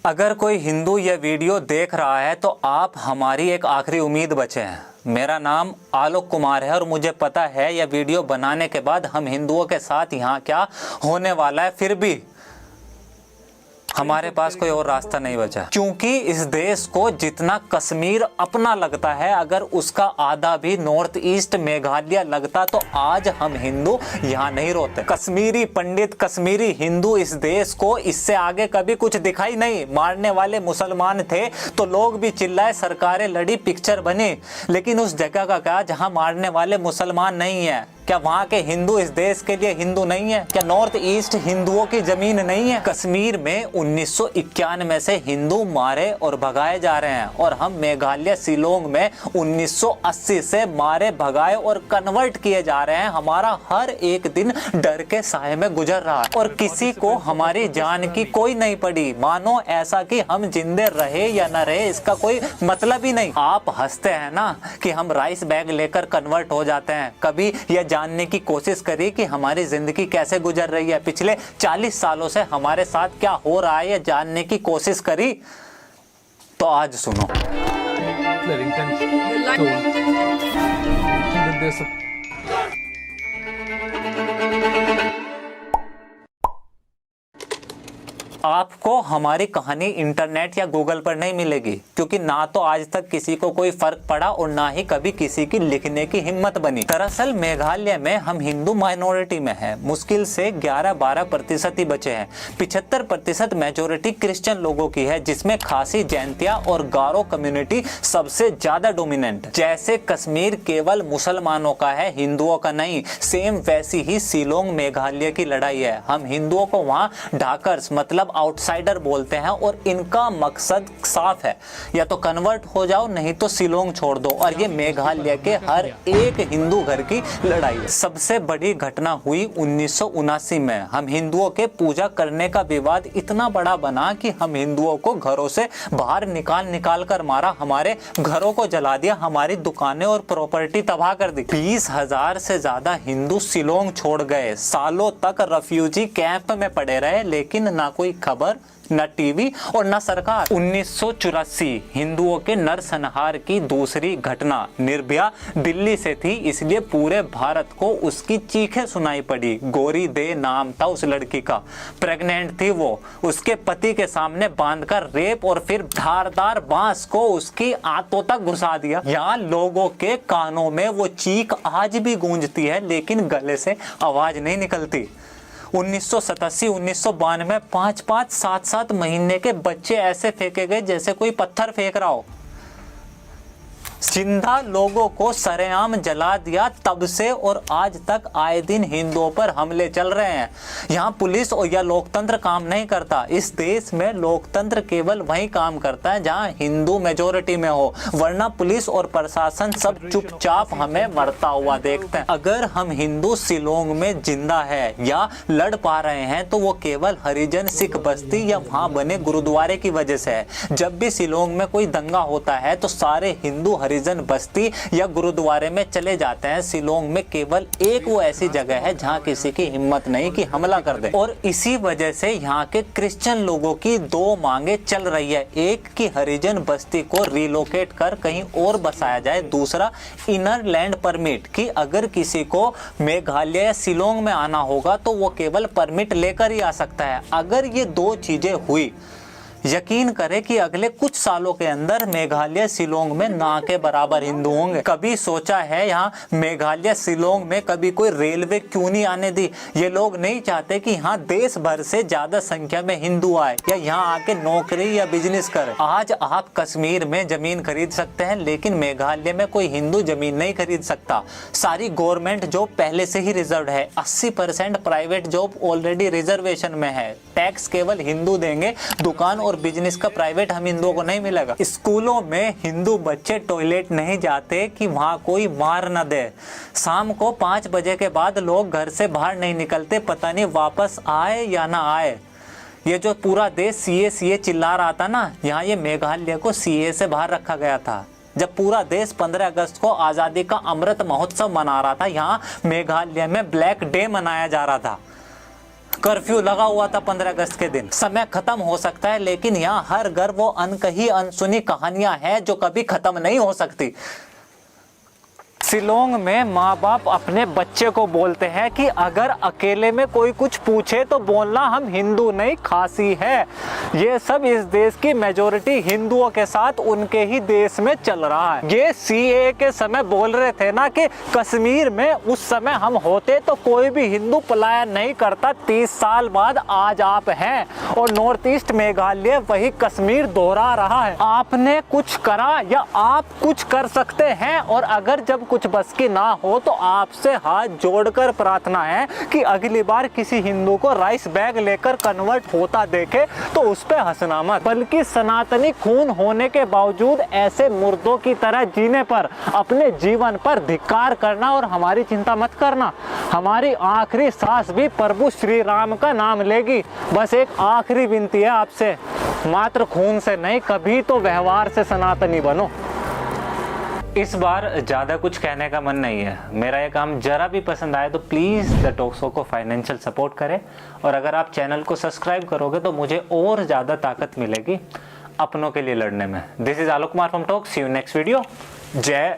अगर कोई हिंदू यह वीडियो देख रहा है तो आप हमारी एक आखिरी उम्मीद बचे हैं। मेरा नाम आलोक कुमार है और मुझे पता है यह वीडियो बनाने के बाद हम हिंदुओं के साथ यहाँ क्या होने वाला है, फिर भी हमारे पास कोई और रास्ता नहीं बचा, क्योंकि इस देश को जितना कश्मीर अपना लगता है, अगर उसका आधा भी नॉर्थ ईस्ट मेघालय लगता तो आज हम हिंदू यहाँ नहीं रोते। कश्मीरी पंडित, कश्मीरी हिंदू इस देश को इससे आगे कभी कुछ दिखाई नहीं। मारने वाले मुसलमान थे तो लोग भी चिल्लाए, सरकारें लड़ी, पिक्चर बनी, लेकिन उस जगह का क्या जहाँ मारने वाले मुसलमान नहीं है? क्या वहाँ के हिंदू इस देश के लिए हिंदू नहीं है? क्या नॉर्थ ईस्ट हिंदुओं की जमीन नहीं है? कश्मीर में 1991 से हिंदू मारे और भगाए जा रहे हैं और हम मेघालय शिलोंग में 1980 से मारे भगाए और कन्वर्ट किए जा रहे हैं। हमारा हर एक दिन डर के साए में गुजर रहा है और किसी को हमारी जान की कोई नहीं पड़ी। मानो ऐसा कि हम जिंदे रहे या न रहे इसका कोई मतलब ही नहीं। आप हंसते हैं ना कि हम राइस बैग लेकर कन्वर्ट हो जाते हैं। कभी यह जानने की कोशिश करी कि हमारी जिंदगी कैसे गुजर रही है, पिछले 40 सालों से हमारे साथ क्या हो रहा है, यह जानने की कोशिश करी? तो आज सुनो। आपको हमारी कहानी इंटरनेट या गूगल पर नहीं मिलेगी, क्योंकि ना तो आज तक किसी को कोई फर्क पड़ा और ना ही कभी किसी की लिखने की हिम्मत बनी। दरअसल मेघालय में हम हिंदू माइनॉरिटी में हैं। मुश्किल से 11-12% ही बचे हैं। 75% मेजोरिटी क्रिश्चियन लोगों की है, जिसमें खासी, जैंतिया और गारो कम्युनिटी सबसे ज्यादा डोमिनेंट। जैसे कश्मीर केवल मुसलमानों का है, हिंदुओं का नहीं, सेम वैसी ही शिलोंग मेघालय की लड़ाई है। हम हिंदुओं को वहाँ ढाकर्स मतलब आउटसाइडर बोलते हैं और इनका मकसद साफ है, या तो कन्वर्ट हो जाओ नहीं तो शिलोंग छोड़ दो। और ये मेघालय के हर एक हिंदू घर की लड़ाई है। सबसे बड़ी घटना हुई 1979 में। हम हिंदुओं के पूजा करने का विवाद इतना बड़ा बना कि हम हिंदुओं को घरों से बाहर निकाल कर मारा, हमारे घरों को जला दिया, हमारी दुकानें और प्रॉपर्टी तबाह कर दी। 20,000 से ज्यादा हिंदू शिलोंग छोड़ गए। सालों तक रेफ्यूजी कैंप में पड़े रहे, लेकिन ना कोई खबर, न टीवी और न सरकार। 1984 हिंदुओं के नरसंहार की दूसरी घटना निर्भया दिल्ली से थी, इसलिए पूरे भारत को उसकी चीखें सुनाई पड़ी। गौरी दे नाम था उस लड़की का, प्रेग्नेंट थी वो। उसके पति के सामने बांधकर रेप और फिर धारदार बांस को उसकी आंतों तक घुसा दिया। यहाँ लोगों के कानों में वो चीख आज भी गूंजती है, लेकिन गले से आवाज नहीं निकलती। 1987, 1992 5-5, 7-7 महीने के बच्चे ऐसे फेंके गए जैसे कोई पत्थर फेंक रहा हो। जिंदा लोगों को सरेआम जला दिया। तब से और आज तक आए दिन हिंदुओं पर हमले चल रहे हैं। यहाँ पुलिस और या लोकतंत्र काम नहीं करता। इस देश में लोकतंत्र केवल वही काम करता है जहाँ हिंदू मेजोरिटी में हो, वरना पुलिस और प्रशासन सब चुपचाप हमें मरता हुआ देखते हैं। अगर हम हिंदू शिलोंग में जिंदा है या लड़ पा रहे हैं तो वो केवल हरिजन सिख बस्ती या वहाँ बने गुरुद्वारे की वजह से है। जब भी शिलोंग में कोई दंगा होता है तो सारे हिंदू हरिजन बस्ती या गुरुद्वारे में चले जाते हैं। शिलोंग में केवल एक वो ऐसी जगह है जहां किसी की हिम्मत नहीं कि हमला कर दे। और इसी वजह से यहाँ के क्रिश्चियन लोगों की दो मांगे चल रही है। एक कि हरिजन बस्ती को रिलोकेट कर कहीं और बसाया जाए, दूसरा इनर लैंड परमिट कि अगर किसी को मेघालय या शिलोंग में आना होगा तो वो केवल परमिट लेकर ही आ सकता है। अगर ये दो चीजें हुई, यकीन करें कि अगले कुछ सालों के अंदर मेघालय शिलोंग में ना के बराबर हिंदू होंगे। कभी सोचा है यहाँ मेघालय शिलोंग में कभी कोई रेलवे क्यों नहीं आने दी? ये लोग नहीं चाहते कि यहाँ देश भर से ज्यादा संख्या में हिंदू आए या यहाँ आके नौकरी या बिजनेस करें। आज आप कश्मीर में जमीन खरीद सकते हैं, लेकिन मेघालय में कोई हिंदू जमीन नहीं खरीद सकता। सारी गवर्नमेंट जॉब पहले से ही रिजर्व है। 80% प्राइवेट जॉब ऑलरेडी रिजर्वेशन में है। टैक्स केवल हिंदू देंगे, दुकान और बिजनेस का प्राइवेट हम हिंदुओं को नहीं मिलेगा। स्कूलों में हिंदू बच्चे टॉयलेट नहीं जाते कि वहां कोई मार न दे। शाम को 5 बजे के बाद लोग घर से बाहर नहीं निकलते, पता नहीं वापस आए या ना आए। ये जो पूरा देश सीए चिल्ला रहा था ना, यहाँ ये मेघालय को सीए से बाहर रखा गया था। जब पूरा देश 15 अगस्त को आज़ादी का अमृत महोत्सव मना रहा था, यहाँ मेघालय में ब्लैक डे मनाया जा रहा था। कर्फ्यू लगा हुआ था 15 अगस्त के दिन। समय खत्म हो सकता है, लेकिन यहाँ हर घर वो अनकही अनसुनी कहानियां हैं जो कभी खत्म नहीं हो सकती। शिलोंग में माँ बाप अपने बच्चे को बोलते हैं कि अगर अकेले में कोई कुछ पूछे तो बोलना हम हिंदू नहीं खासी है। ये सब इस देश की मेजॉरिटी हिंदुओं के साथ उनके ही देश में चल रहा है। ये सीएए के समय बोल रहे थे ना कि कश्मीर में उस समय हम होते तो कोई भी हिंदू पलायन नहीं करता। 30 साल बाद आज आप हैं और नॉर्थ ईस्ट मेघालय वही कश्मीर दोहरा रहा है। आपने कुछ करा या आप कुछ कर सकते हैं, और अगर जब कुछ बस की ना हो तो आपसे हाथ जोड़कर प्रार्थना है कि अगली बार किसी हिंदू को राइस बैग लेकर कन्वर्ट होता देखे तो उस पे हंसना मत, बल्कि सनातनी खून होने के बावजूद ऐसे मुर्दों की तरह जीने पर, अपने जीवन पर धिक्कार करना और हमारी चिंता मत करना। हमारी आखिरी सांस भी प्रभु श्री राम का नाम लेगी। बस एक आखिरी विनती है आपसे, मात्र खून से नहीं, कभी तो व्यवहार से सनातनी बनो। इस बार ज़्यादा कुछ कहने का मन नहीं है। मेरा ये काम जरा भी पसंद आए तो प्लीज़ द टॉक शो को फाइनेंशियल सपोर्ट करें, और अगर आप चैनल को सब्सक्राइब करोगे तो मुझे और ज़्यादा ताकत मिलेगी अपनों के लिए लड़ने में। This is Alok Kumar from talk. See you next video. जय